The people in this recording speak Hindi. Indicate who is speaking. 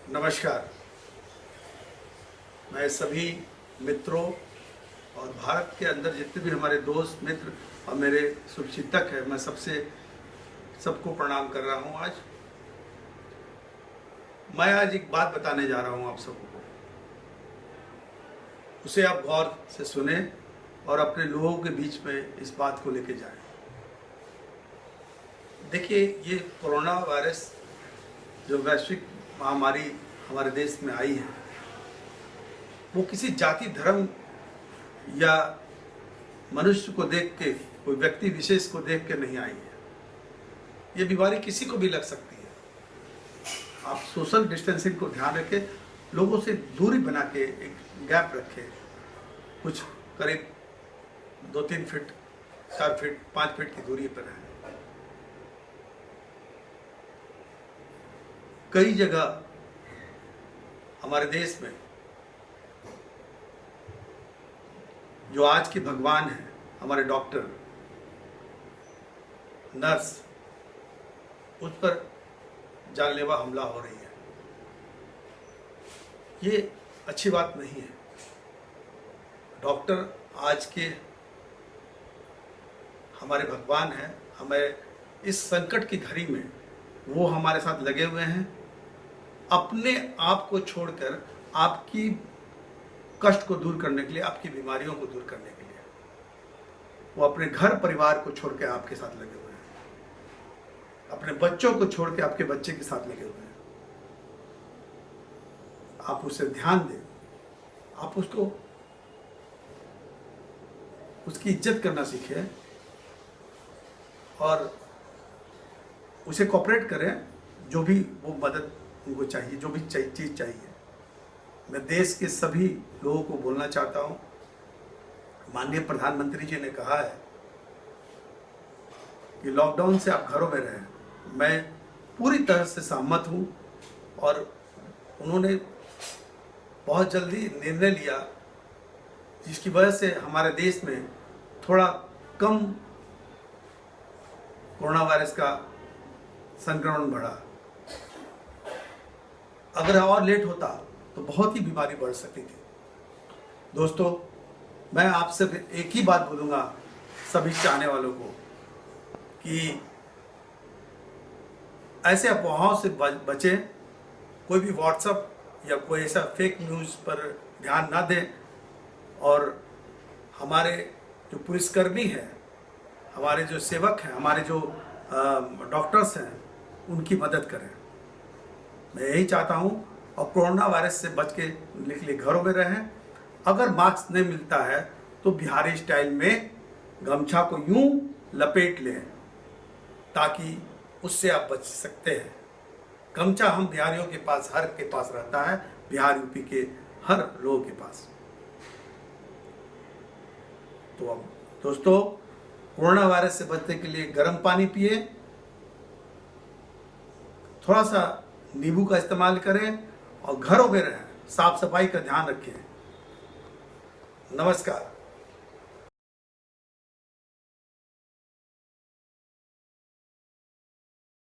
Speaker 1: नमस्कार। मैं सभी मित्रों और भारत के अंदर जितने भी हमारे दोस्त मित्र और मेरे शुभचिंतक हैं, मैं सबको प्रणाम कर रहा हूं। मैं आज एक बात बताने जा रहा हूं आप सबको, उसे आप गौर से सुने और अपने लोगों के बीच में इस बात को लेके जाएं। देखिए, ये कोरोना वायरस जो वैश्विक महामारी हमारे देश में आई है, वो किसी जाति धर्म या मनुष्य को देख के, कोई व्यक्ति विशेष को देख के नहीं आई है। ये बीमारी किसी को भी लग सकती है। आप सोशल डिस्टेंसिंग को ध्यान रखें, लोगों से दूरी बना के एक गैप रखें, कुछ करीब 2-3 फीट, 4 फीट, 5 फीट की दूरी पर रहें। कई जगह हमारे देश में जो आज के भगवान हैं, हमारे डॉक्टर, नर्स, उस पर जानलेवा हमला हो रही है। ये अच्छी बात नहीं है। डॉक्टर आज के हमारे भगवान हैं। हमें इस संकट की घड़ी में वो हमारे साथ लगे हुए हैं, अपने आप को छोड़कर आपकी कष्ट को दूर करने के लिए, आपकी बीमारियों को दूर करने के लिए। वो अपने घर परिवार को छोड़ के आपके साथ लगे हुए हैं, अपने बच्चों को छोड़ के आपके बच्चे के साथ लगे हुए हैं। आप उसे ध्यान दें, आप उसकी इज्जत करना सीखें और उसे कोऑपरेट करें, जो भी वो मदद उनको चाहिए, जो भी चीज़ चाहिए। मैं देश के सभी लोगों को बोलना चाहता हूँ, माननीय प्रधानमंत्री जी ने कहा है कि लॉकडाउन से आप घरों में रहें। मैं पूरी तरह से सहमत हूँ और उन्होंने बहुत जल्दी निर्णय लिया, जिसकी वजह से हमारे देश में थोड़ा कम कोरोना वायरस का संक्रमण बढ़ा। अगर और लेट होता तो बहुत ही बीमारी बढ़ सकती थी। दोस्तों, मैं आपसे एक ही बात बोलूँगा सभी चाहने वालों को कि ऐसे अफवाहों से बचें। कोई भी व्हाट्सएप या कोई ऐसा फेक न्यूज़ पर ध्यान ना दें और हमारे जो पुलिसकर्मी हैं, हमारे जो सेवक हैं, हमारे जो डॉक्टर्स हैं, उनकी मदद करें। मैं यही चाहता हूँ। और कोरोना वायरस से बच के निकले, घरों में रहें। अगर मास्क नहीं मिलता है तो बिहारी स्टाइल में गमछा को यूं लपेट लें, ताकि उससे आप बच सकते हैं। गमछा हम बिहारियों के पास, हर के पास रहता है, बिहार यूपी के हर लोगों के पास। तो अब दोस्तों, कोरोना वायरस से बचने के लिए गर्म पानी पिए, थोड़ा सा नींबू का इस्तेमाल करें और घरों में रहें, साफ सफाई का ध्यान रखें। नमस्कार।